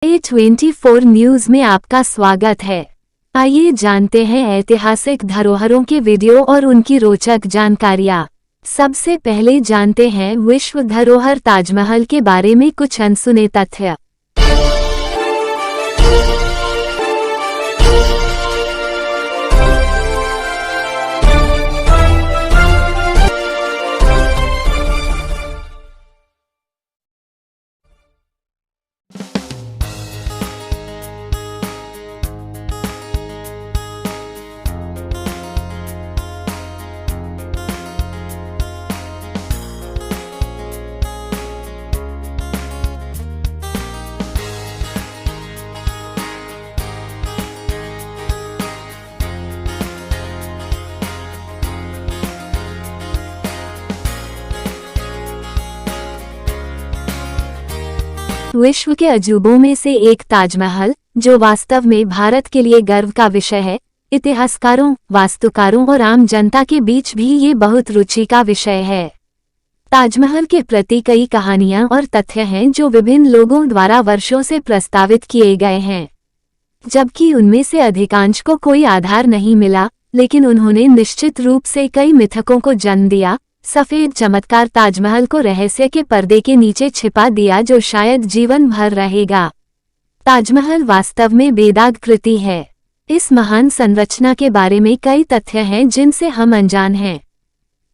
A24 news में आपका स्वागत है। आइए जानते हैं ऐतिहासिक धरोहरों के वीडियो और उनकी रोचक जानकारियाँ। सबसे पहले जानते हैं विश्व धरोहर ताजमहल के बारे में कुछ अनसुने तथ्य। विश्व के अजूबों में से एक ताजमहल, जो वास्तव में भारत के लिए गर्व का विषय है, इतिहासकारों, वास्तुकारों और आम जनता के बीच भी ये बहुत रुचि का विषय है। ताजमहल के प्रति कई कहानियां और तथ्य हैं जो विभिन्न लोगों द्वारा वर्षों से प्रस्तावित किए गए हैं, जबकि उनमें से अधिकांश को कोई आधार नहीं मिला, लेकिन उन्होंने निश्चित रूप से कई मिथकों को जन्म दिया। सफेद चमत्कार ताजमहल को रहस्य के पर्दे के नीचे छिपा दिया, जो शायद जीवन भर रहेगा। ताजमहल वास्तव में बेदाग कृति है। इस महान संरचना के बारे में कई तथ्य हैं जिनसे हम अनजान हैं।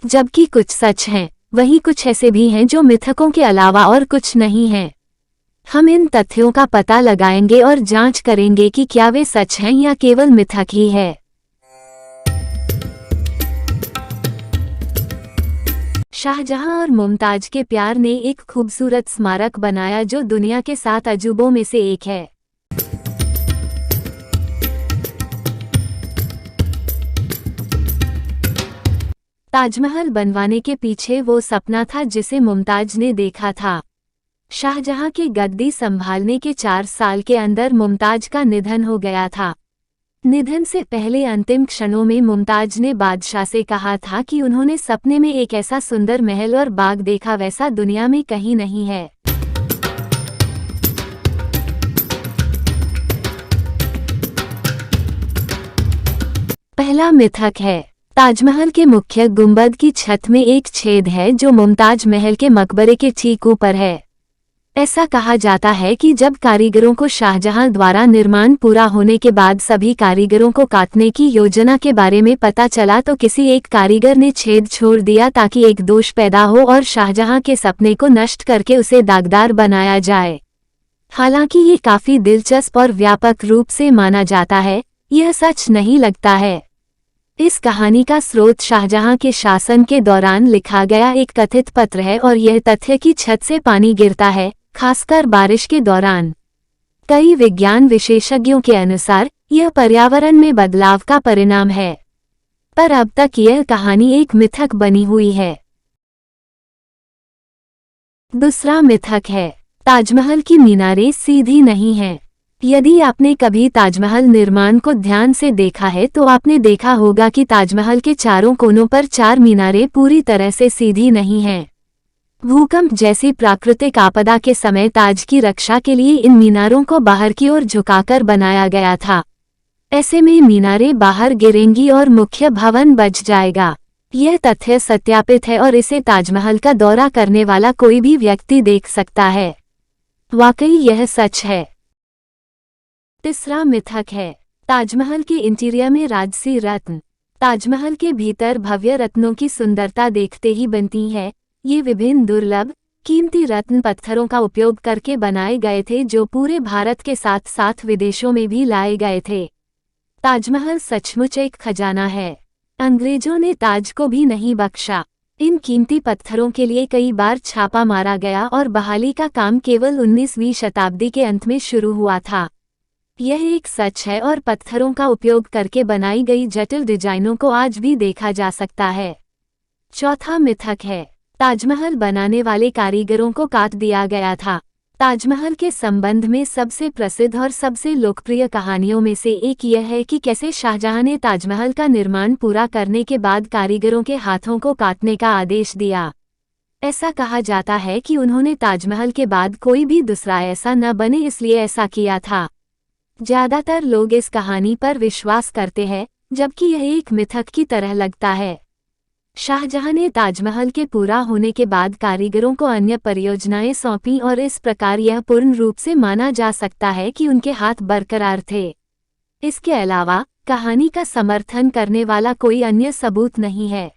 जबकि कुछ सच हैं, वहीं कुछ ऐसे भी हैं जो मिथकों के अलावा और कुछ नहीं हैं। हम इन तथ्यों का पता लगाएंगे और जांच करेंगे कि क्या वे सच हैं या केवल मिथक ही है। शाहजहां और मुमताज के प्यार ने एक खूबसूरत स्मारक बनाया जो दुनिया के 7 अजूबों में से एक है। ताजमहल बनवाने के पीछे वो सपना था जिसे मुमताज ने देखा था। शाहजहां के गद्दी संभालने के 4 साल के अंदर मुमताज का निधन हो गया था। निधन से पहले अंतिम क्षणों में मुमताज ने बादशाह से कहा था कि उन्होंने सपने में एक ऐसा सुंदर महल और बाग देखा, वैसा दुनिया में कहीं नहीं है। पहला मिथक है, ताजमहल के मुख्य गुंबद की छत में एक छेद है जो मुमताज महल के मकबरे के ठीक ऊपर है। ऐसा कहा जाता है कि जब कारीगरों को शाहजहां द्वारा निर्माण पूरा होने के बाद सभी कारीगरों को काटने की योजना के बारे में पता चला तो किसी एक कारीगर ने छेद छोड़ दिया ताकि एक दोष पैदा हो और शाहजहां के सपने को नष्ट करके उसे दागदार बनाया जाए। हालांकि ये काफी दिलचस्प और व्यापक रूप से माना जाता है, यह सच नहीं लगता है। इस कहानी का स्रोत शाहजहां के शासन के दौरान लिखा गया एक कथित पत्र है और यह तथ्य कि छत से पानी गिरता है, खासकर बारिश के दौरान। कई विज्ञान विशेषज्ञों के अनुसार यह पर्यावरण में बदलाव का परिणाम है, पर अब तक यह कहानी एक मिथक बनी हुई है। दूसरा मिथक है, ताजमहल की मीनारें सीधी नहीं हैं। यदि आपने कभी ताजमहल निर्माण को ध्यान से देखा है तो आपने देखा होगा कि ताजमहल के चारों कोनों पर 4 मीनारें पूरी तरह से सीधी नहीं हैं। भूकंप जैसी प्राकृतिक आपदा के समय ताज की रक्षा के लिए इन मीनारों को बाहर की ओर झुकाकर बनाया गया था। ऐसे में मीनारें बाहर गिरेंगी और मुख्य भवन बच जाएगा। यह तथ्य सत्यापित है और इसे ताजमहल का दौरा करने वाला कोई भी व्यक्ति देख सकता है। वाकई यह सच है। तीसरा मिथक है, ताजमहल के इंटीरियर में राजसी रत्न। ताजमहल के भीतर भव्य रत्नों की सुंदरता देखते ही बनती है। ये विभिन्न दुर्लभ, कीमती रत्न पत्थरों का उपयोग करके बनाए गए थे जो पूरे भारत के साथ साथ विदेशों में भी लाए गए थे। ताजमहल सचमुच एक खजाना है। अंग्रेजों ने ताज को भी नहीं बख्शा। इन कीमती पत्थरों के लिए कई बार छापा मारा गया और बहाली का काम केवल 19वीं शताब्दी के अंत में शुरू हुआ था। यह एक सच है और पत्थरों का उपयोग करके बनाई गई जटिल डिजाइनों को आज भी देखा जा सकता है। चौथा मिथक है, ताजमहल बनाने वाले कारीगरों को काट दिया गया था। ताजमहल के संबंध में सबसे प्रसिद्ध और सबसे लोकप्रिय कहानियों में से एक यह है कि कैसे शाहजहां ने ताजमहल का निर्माण पूरा करने के बाद कारीगरों के हाथों को काटने का आदेश दिया। ऐसा कहा जाता है कि उन्होंने ताजमहल के बाद कोई भी दूसरा ऐसा न बने इसलिए ऐसा किया था। ज्यादातर लोग इस कहानी पर विश्वास करते हैं, जबकि यह एक मिथक की तरह लगता है। शाहजहां ने ताजमहल के पूरा होने के बाद कारीगरों को अन्य परियोजनाएं सौंपीं और इस प्रकार यह पूर्ण रूप से माना जा सकता है कि उनके हाथ बरकरार थे। इसके अलावा कहानी का समर्थन करने वाला कोई अन्य सबूत नहीं है,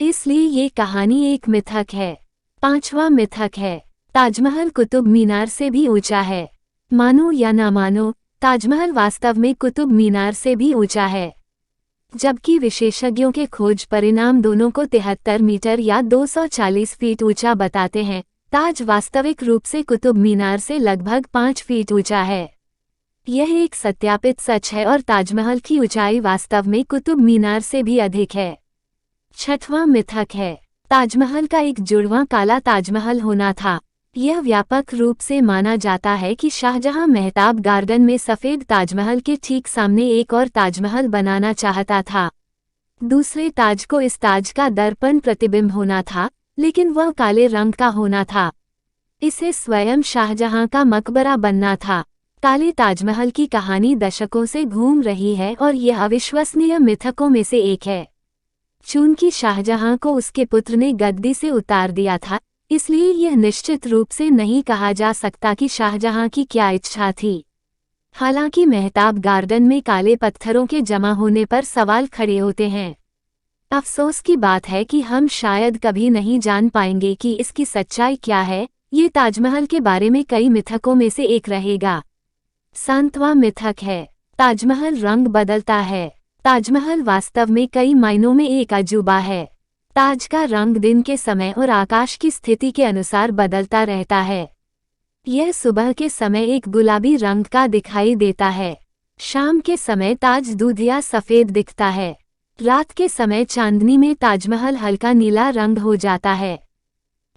इसलिए ये कहानी एक मिथक है। 5वां मिथक है, ताजमहल कुतुब मीनार से भी ऊंचा है। मानो या ना मानो, ताजमहल वास्तव में कुतुब मीनार से भी ऊंचा है। जबकि विशेषज्ञों के खोज परिणाम दोनों को 73 मीटर या 240 फीट ऊंचा बताते हैं, ताज वास्तविक रूप से कुतुब मीनार से लगभग 5 फीट ऊंचा है। यह एक सत्यापित सच है और ताजमहल की ऊंचाई वास्तव में कुतुब मीनार से भी अधिक है। 6वां मिथक है, ताजमहल का एक जुड़वां काला ताजमहल होना था। यह व्यापक रूप से माना जाता है कि शाहजहां मेहताब गार्डन में सफ़ेद ताजमहल के ठीक सामने एक और ताजमहल बनाना चाहता था। दूसरे ताज को इस ताज का दर्पण प्रतिबिंब होना था, लेकिन वह काले रंग का होना था। इसे स्वयं शाहजहां का मकबरा बनना था। काले ताजमहल की कहानी दशकों से घूम रही है और यह अविश्वसनीय मिथकों में से एक है। चूंकि शाहजहां को उसके पुत्र ने गद्दी से उतार दिया था, इसलिए यह निश्चित रूप से नहीं कहा जा सकता कि शाहजहां की क्या इच्छा थी। हालांकि मेहताब गार्डन में काले पत्थरों के जमा होने पर सवाल खड़े होते हैं। अफसोस की बात है कि हम शायद कभी नहीं जान पाएंगे कि इसकी सच्चाई क्या है। ये ताजमहल के बारे में कई मिथकों में से एक रहेगा। 7वां मिथक है, ताजमहल रंग बदलता है। ताजमहल वास्तव में कई मायनों में एक अजूबा है। ताज का रंग दिन के समय और आकाश की स्थिति के अनुसार बदलता रहता है। यह सुबह के समय एक गुलाबी रंग का दिखाई देता है। शाम के समय ताज दूधिया सफ़ेद दिखता है। रात के समय चांदनी में ताजमहल हल्का नीला रंग हो जाता है।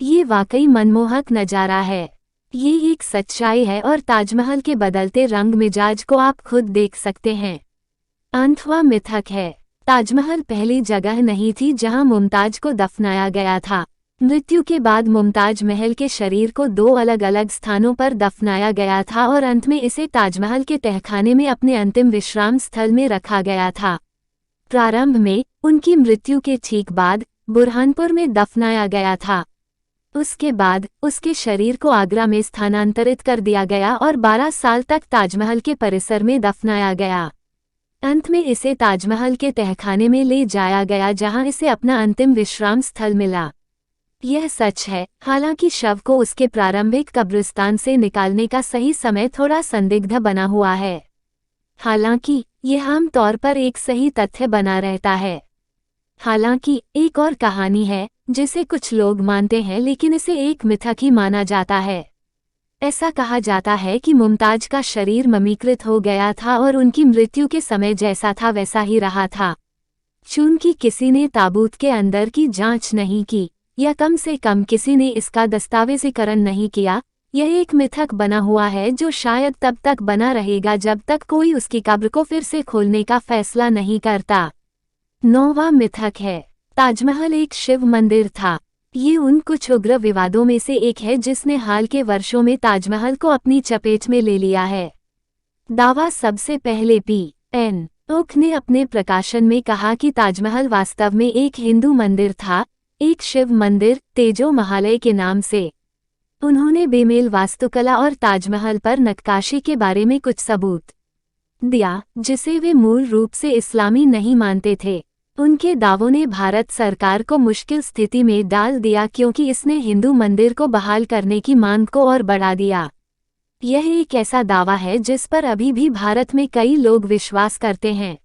ये वाकई मनमोहक नज़ारा है। ये एक सच्चाई है और ताजमहल के बदलते रंग मिजाज को आप खुद देख सकते हैं। 8वां मिथक है, ताजमहल पहली जगह नहीं थी जहां मुमताज को दफनाया गया था। मृत्यु के बाद मुमताज महल के शरीर को 2 अलग अलग स्थानों पर दफनाया गया था और अंत में इसे ताजमहल के तहखाने में अपने अंतिम विश्राम स्थल में रखा गया था। प्रारंभ में उनकी मृत्यु के ठीक बाद बुरहानपुर में दफनाया गया था। उसके बाद उसके शरीर को आगरा में स्थानांतरित कर दिया गया और 12 साल तक ताजमहल के परिसर में दफनाया गया। अंत में इसे ताजमहल के तहखाने में ले जाया गया जहां इसे अपना अंतिम विश्राम स्थल मिला। यह सच है, हालांकि शव को उसके प्रारंभिक कब्रिस्तान से निकालने का सही समय थोड़ा संदिग्ध बना हुआ है। हालांकि यह आम तौर पर एक सही तथ्य बना रहता है। हालांकि एक और कहानी है जिसे कुछ लोग मानते हैं लेकिन इसे एक मिथक ही माना जाता है। ऐसा कहा जाता है कि मुमताज का शरीर ममीकृत हो गया था और उनकी मृत्यु के समय जैसा था वैसा ही रहा था। चूंकि किसी ने ताबूत के अंदर की जांच नहीं की या कम से कम किसी ने इसका दस्तावेजीकरण नहीं किया, यह एक मिथक बना हुआ है जो शायद तब तक बना रहेगा जब तक कोई उसकी कब्र को फिर से खोलने का फैसला नहीं करता। 9वां मिथक है, ताजमहल एक शिव मंदिर था। ये उन कुछ उग्र विवादों में से एक है जिसने हाल के वर्षों में ताजमहल को अपनी चपेट में ले लिया है। दावा सबसे पहले P.N. ओक ने अपने प्रकाशन में कहा कि ताजमहल वास्तव में एक हिंदू मंदिर था, एक शिव मंदिर तेजो महालय के नाम से। उन्होंने बेमेल वास्तुकला और ताजमहल पर नक्काशी के बारे में कुछ सबूत दिया जिसे वे मूल रूप से इस्लामी नहीं मानते थे। उनके दावों ने भारत सरकार को मुश्किल स्थिति में डाल दिया क्योंकि इसने हिंदू मंदिर को बहाल करने की मांग को और बढ़ा दिया। यह एक ऐसा दावा है जिस पर अभी भी भारत में कई लोग विश्वास करते हैं।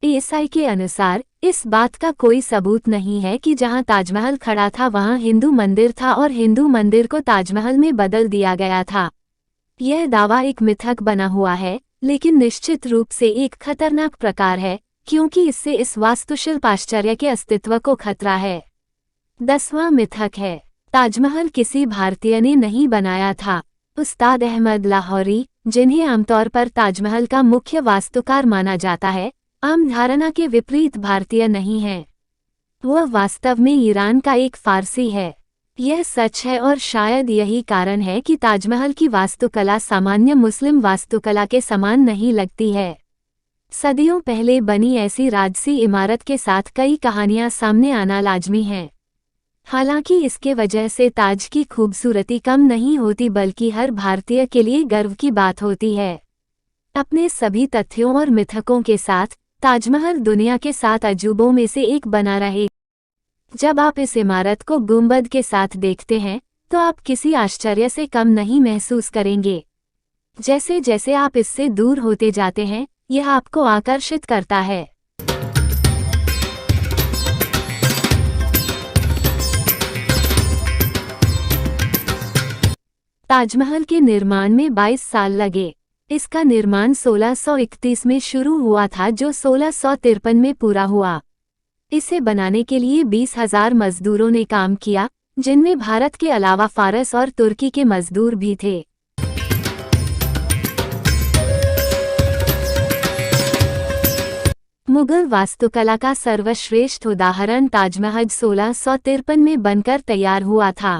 एएसआई के अनुसार इस बात का कोई सबूत नहीं है कि जहां ताजमहल खड़ा था वहां हिंदू मंदिर था और हिंदू मंदिर को ताजमहल में बदल दिया गया था। यह दावा एक मिथक बना हुआ है, लेकिन निश्चित रूप से एक खतरनाक प्रकार है क्योंकि इससे इस वास्तुशिल्प आश्चर्य के अस्तित्व को खतरा है। 10वां मिथक है, ताजमहल किसी भारतीय ने नहीं बनाया था। उस्ताद अहमद लाहौरी, जिन्हें आमतौर पर ताजमहल का मुख्य वास्तुकार माना जाता है, आम धारणा के विपरीत भारतीय नहीं हैं। वह वास्तव में ईरान का एक फारसी है। यह सच है और शायद यही कारण है कि ताजमहल की वास्तुकला सामान्य मुस्लिम वास्तुकला के समान नहीं लगती है। सदियों पहले बनी ऐसी राजसी इमारत के साथ कई कहानियां सामने आना लाजमी है। हालांकि इसके वजह से ताज की खूबसूरती कम नहीं होती, बल्कि हर भारतीय के लिए गर्व की बात होती है। अपने सभी तथ्यों और मिथकों के साथ ताजमहल दुनिया के 7 अजूबों में से एक बना रहे। जब आप इस इमारत को गुंबद के साथ देखते हैं तो आप किसी आश्चर्य से कम नहीं महसूस करेंगे। जैसे जैसे आप इससे दूर होते जाते हैं, यह आपको आकर्षित करता है। ताजमहल के निर्माण में 22 साल लगे। इसका निर्माण 1631 में शुरू हुआ था, जो 1653 में पूरा हुआ। इसे बनाने के लिए 20,000 मजदूरों ने काम किया, जिनमें भारत के अलावा फारस और तुर्की के मजदूर भी थे। मुगल वास्तुकला का सर्वश्रेष्ठ उदाहरण ताजमहल 1653 में बनकर तैयार हुआ था।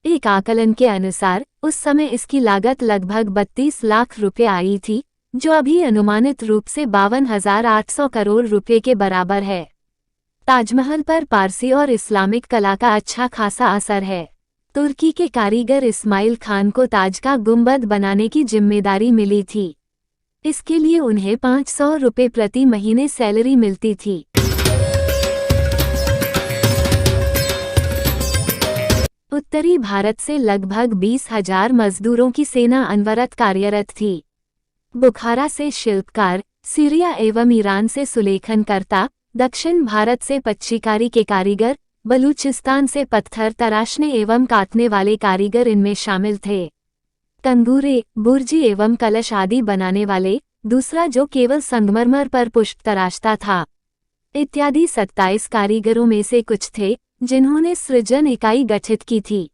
एक आकलन के अनुसार उस समय इसकी लागत लगभग 32 लाख रुपए आई थी, जो अभी अनुमानित रूप से 52,800 करोड़ रुपए के बराबर है। ताजमहल पर पारसी और इस्लामिक कला का अच्छा खासा असर है। तुर्की के कारीगर इस्माइल खान को ताज का गुंबद बनाने की जिम्मेदारी मिली थी। इसके लिए उन्हें 500 रुपए प्रति महीने सैलरी मिलती थी। उत्तरी भारत से लगभग 20,000 मजदूरों की सेना अनवरत कार्यरत थी। बुखारा से शिल्पकार, सीरिया एवं ईरान से सुलेखनकर्ता, दक्षिण भारत से पच्चीकारी के कारीगर, बलूचिस्तान से पत्थर तराशने एवं काटने वाले कारीगर इनमें शामिल थे। कंगूरे, बुर्जी एवं कलश आदि बनाने वाले, दूसरा जो केवल संगमरमर पर पुष्प तराशता था, इत्यादि 27 कारीगरों में से कुछ थे जिन्होंने सृजन इकाई गठित की थी।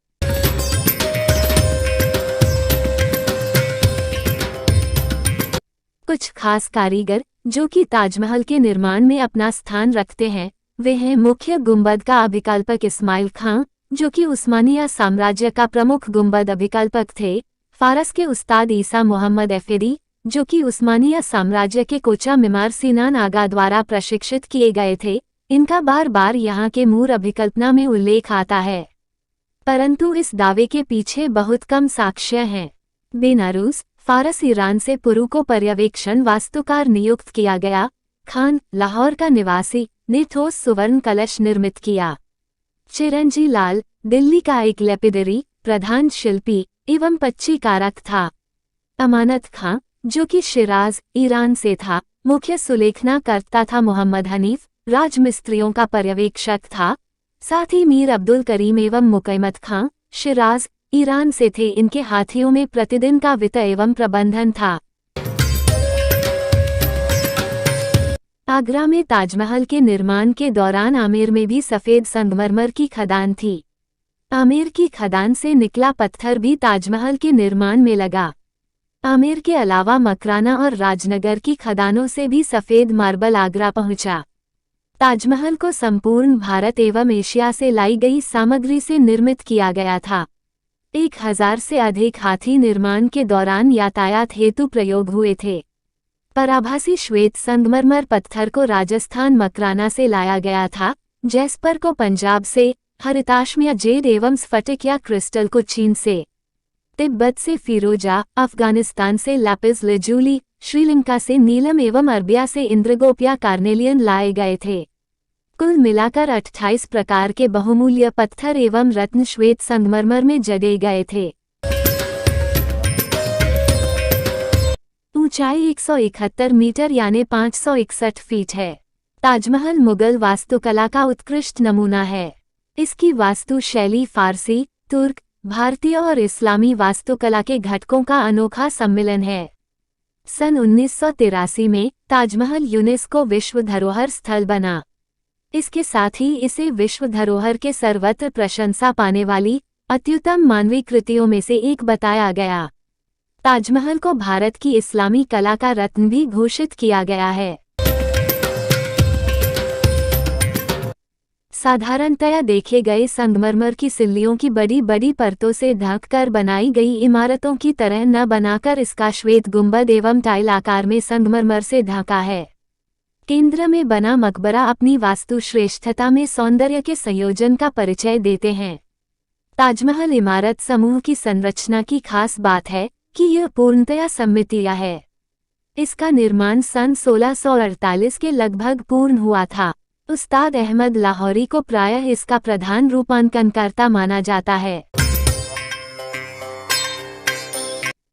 कुछ खास कारीगर जो कि ताजमहल के निर्माण में अपना स्थान रखते हैं, वे हैं मुख्य गुंबद का अभिकल्पक इस्माइल खां, जो कि उस्मानिया साम्राज्य का प्रमुख गुंबद अभिकल्पक थे। फारस के उस्ताद ईसा मोहम्मद एफेदी, जो कि उस्मानिया साम्राज्य के कोचा मिमार सिनान आगा द्वारा प्रशिक्षित किए गए थे। इनका बार बार यहाँ के मूर अभिकल्पना में उल्लेख आता है, परंतु इस दावे के पीछे बहुत कम साक्ष्य हैं। बेनारूस, फारस ईरान से पुरु को पर्यवेक्षण वास्तुकार नियुक्त किया गया। खान, लाहौर का निवासी, ने ठोस सुवर्ण कलश निर्मित किया। चिरंजी लाल, दिल्ली का एक लेपिडरी, प्रधान शिल्पी एवं पच्ची कारक था। अमानत खां, जो कि शिराज, ईरान से था, मुख्य सुलेखना करता था। मोहम्मद हनीफ, राजमिस्त्रियों का पर्यवेक्षक था। साथ ही मीर अब्दुल करीम एवं मुकैमत खां, शिराज, ईरान से थे। इनके हाथियों में प्रतिदिन का वित्त एवं प्रबंधन था। आगरा में ताजमहल के निर्माण के दौरान आमेर में भी सफ़ेद संगमरमर की खदान थी। आमेर की खदान से निकला पत्थर भी ताजमहल के निर्माण में लगा। आमेर के अलावा मकराना और राजनगर की खदानों से भी सफ़ेद मार्बल आगरा पहुंचा। ताजमहल को संपूर्ण भारत एवं एशिया से लाई गई सामग्री से निर्मित किया गया था। 1000 से अधिक हाथी निर्माण के दौरान यातायात हेतु प्रयोग हुए थे। पराभासी श्वेत संगमरमर पत्थर को राजस्थान मकराना से लाया गया था, जैस्पर को पंजाब से, हरिताश्म या जेड एवं स्फटिक या क्रिस्टल को चीन से, तिब्बत से फिरोजा, अफगानिस्तान से लैपिस लजूली, श्रीलंका से नीलम एवं अरबिया से इंद्रगोप या कार्नेलियन लाए गए थे। कुल मिलाकर 28 प्रकार के बहुमूल्य पत्थर एवं रत्न श्वेत संगमरमर में जड़े गए थे। ऊंचाई 171 मीटर यानी 561 फीट है। ताजमहल मुगल वास्तुकला का उत्कृष्ट नमूना है। इसकी वास्तु शैली फारसी, तुर्क, भारतीय और इस्लामी वास्तुकला के घटकों का अनोखा सम्मिलन है। सन 1983 में ताजमहल यूनेस्को विश्व धरोहर स्थल बना। इसके साथ ही इसे विश्व धरोहर के सर्वत्र प्रशंसा पाने वाली अत्युत्तम मानवीय कृतियों में से एक बताया गया। ताजमहल को भारत की इस्लामी कला का रत्न भी घोषित किया गया है। साधारणतया देखे गए संगमरमर की सिल्लियों की बड़ी बड़ी परतों से ढककर बनाई गई इमारतों की तरह न बनाकर इसका श्वेत गुंबद एवं टाइल आकार में संगमरमर से ढका है। केंद्र में बना मकबरा अपनी वास्तु श्रेष्ठता में सौंदर्य के संयोजन का परिचय देते हैं। ताजमहल इमारत समूह की संरचना की खास बात है कि यह पूर्णतया सममितीय है। इसका निर्माण सन 1648 के लगभग पूर्ण हुआ था। उस्ताद अहमद लाहौरी को प्रायः इसका प्रधान रूपांकनकर्ता माना जाता है।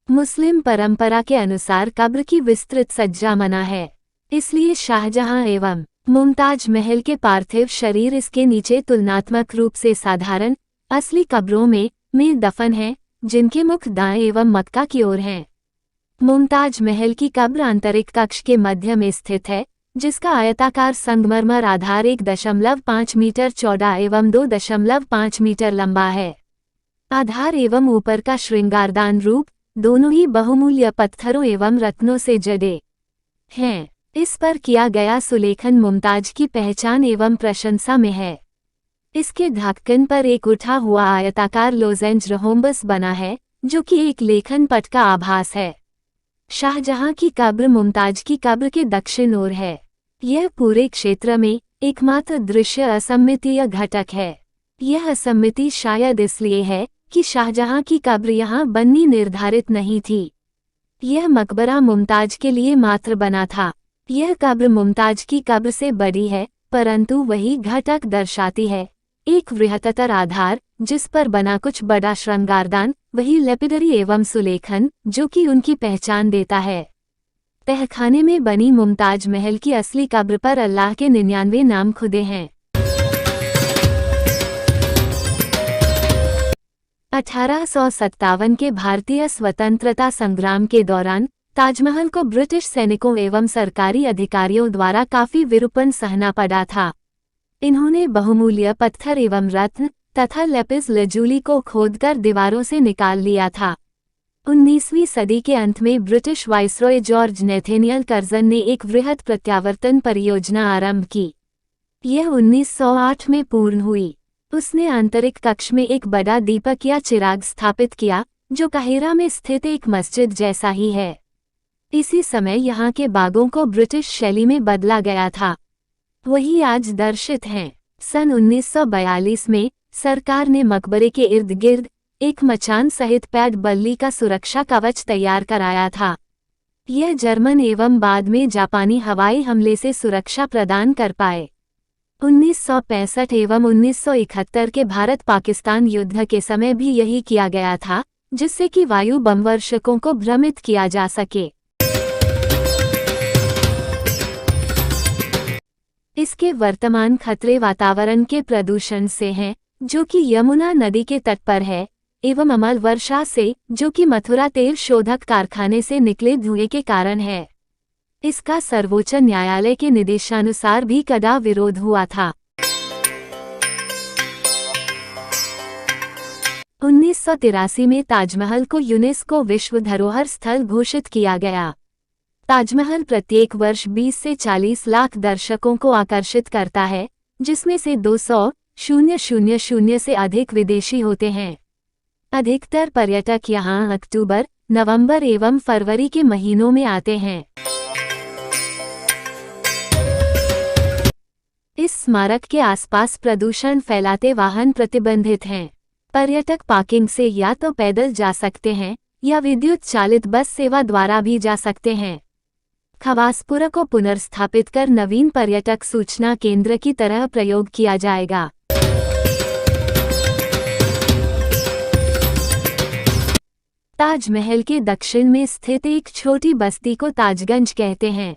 मुस्लिम परंपरा के अनुसार कब्र की विस्तृत सज्जा मना है, इसलिए शाहजहां एवं मुमताज महल के पार्थिव शरीर इसके नीचे तुलनात्मक रूप से साधारण असली कब्रों में दफन हैं, जिनके मुख दाएं एवं मक्का की ओर हैं। मुमताज महल की कब्र आंतरिक कक्ष के मध्य में स्थित है, जिसका आयताकार संगमरमर आधार 1.5 मीटर चौड़ा एवं 2.5 मीटर लंबा है। आधार एवं ऊपर का श्रृंगारदान रूप दोनों ही बहुमूल्य पत्थरों एवं रत्नों से जड़े हैं। इस पर किया गया सुलेखन मुमताज की पहचान एवं प्रशंसा में है। इसके ढक्कन पर एक उठा हुआ आयताकार लोजेंज रोम्बस बना है, जो कि एक लेखन पट का आभास है। शाहजहां की कब्र मुमताज की कब्र के दक्षिण ओर है। यह पूरे क्षेत्र में एकमात्र दृश्य असम्मितीय घटक है। यह असम्मिति शायद इसलिए है कि शाहजहां की कब्र यहाँ बननी निर्धारित नहीं थी। यह मकबरा मुमताज के लिए मात्र बना था। यह कब्र मुमताज की कब्र से बड़ी है, परंतु वही घटक दर्शाती है एक वृहत्तर आधार, जिस पर बना कुछ बड़ा श्रृंगारदान, वही लेपिडरी एवं सुलेखन, जो कि उनकी पहचान देता है। तहखाने में बनी मुमताज महल की असली कब्र पर अल्लाह के 99 नाम खुदे हैं। 1857 के भारतीय स्वतंत्रता संग्राम के दौरान ताजमहल को ब्रिटिश सैनिकों एवं सरकारी अधिकारियों द्वारा काफी विरूपण सहना पड़ा था। इन्होंने बहुमूल्य पत्थर एवं रत्न तथा लेपिस लजूली को खोदकर दीवारों से निकाल लिया था। 19वीं सदी के अंत में British viceroy George Nathaniel Curzon ने एक वृहद प्रत्यावर्तन परियोजना आरंभ की। यह 1908 में पूर्ण हुई। उसने आंतरिक कक्ष में एक बड़ा दीपक या चिराग स्थापित किया, जो काहिरा में स्थित एक मस्जिद जैसा ही है। इसी समय यहाँ के बागों को ब्रिटिश शैली में बदला गया था, वही आज दर्शित हैं। सन 1942 में सरकार ने मकबरे के इर्द गिर्द एक मचान सहित पैड बल्ली का सुरक्षा कवच तैयार कराया था। यह जर्मन एवं बाद में जापानी हवाई हमले से सुरक्षा प्रदान कर पाए। 1965 एवं 1971 के भारत पाकिस्तान युद्ध के समय भी यही किया गया था, जिससे कि वायु बमवर्षकों को भ्रमित किया जा सके। इसके वर्तमान खतरे वातावरण के प्रदूषण से हैं, जो कि यमुना नदी के तट पर है, एवं अमल वर्षा से, जो कि मथुरा तेल शोधक कारखाने से निकले धुएं के कारण है। इसका सर्वोच्च न्यायालय के निर्देशानुसार भी कड़ा विरोध हुआ था। 1983 में ताजमहल को यूनेस्को विश्व धरोहर स्थल घोषित किया गया। ताजमहल प्रत्येक वर्ष 20 से 40 लाख दर्शकों को आकर्षित करता है, जिसमें से 200,000 से अधिक विदेशी होते हैं। अधिकतर पर्यटक यहां अक्टूबर, नवंबर एवं फरवरी के महीनों में आते हैं। इस स्मारक के आसपास प्रदूषण फैलाते वाहन प्रतिबंधित हैं। पर्यटक पार्किंग से या तो पैदल जा सकते हैं या विद्युत चालित बस सेवा द्वारा भी जा सकते हैं। खवासपुरा को पुनर्स्थापित कर नवीन पर्यटक सूचना केंद्र की तरह प्रयोग किया जाएगा। ताजमहल के दक्षिण में स्थित एक छोटी बस्ती को ताजगंज कहते हैं।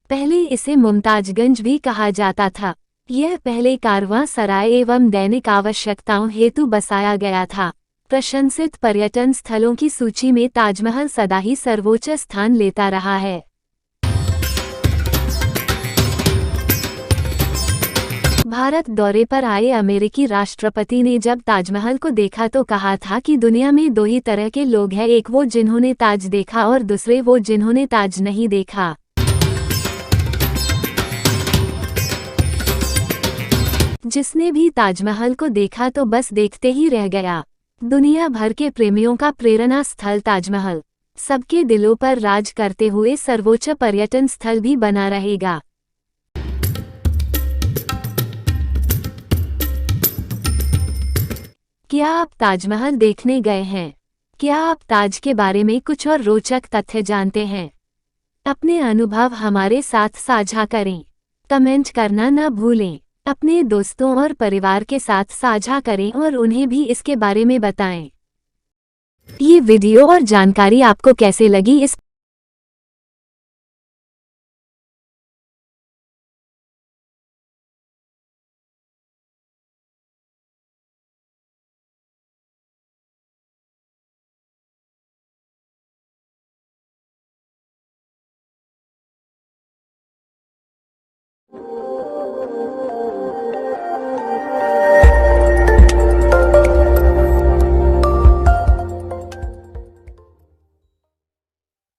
पहले इसे मुमताजगंज भी कहा जाता था। यह पहले कारवां सराय एवं दैनिक आवश्यकताओं हेतु बसाया गया था। प्रशंसित पर्यटन स्थलों की सूची में ताजमहल सदा ही सर्वोच्च स्थान लेता रहा है। भारत दौरे पर आए अमेरिकी राष्ट्रपति ने जब ताजमहल को देखा तो कहा था कि दुनिया में दो ही तरह के लोग हैं, एक वो जिन्होंने ताज देखा और दूसरे वो जिन्होंने ताज नहीं देखा। जिसने भी ताजमहल को देखा तो बस देखते ही रह गया। दुनिया भर के प्रेमियों का प्रेरणा स्थल ताजमहल सबके दिलों पर राज करते हुए सर्वोच्च पर्यटन स्थल भी बना रहेगा। क्या आप ताजमहल देखने गए हैं? क्या आप ताज के बारे में कुछ और रोचक तथ्य जानते हैं? अपने अनुभव हमारे साथ साझा करें। कमेंट करना न भूलें। अपने दोस्तों और परिवार के साथ साझा करें और उन्हें भी इसके बारे में बताएं। ये वीडियो और जानकारी आपको कैसे लगी इस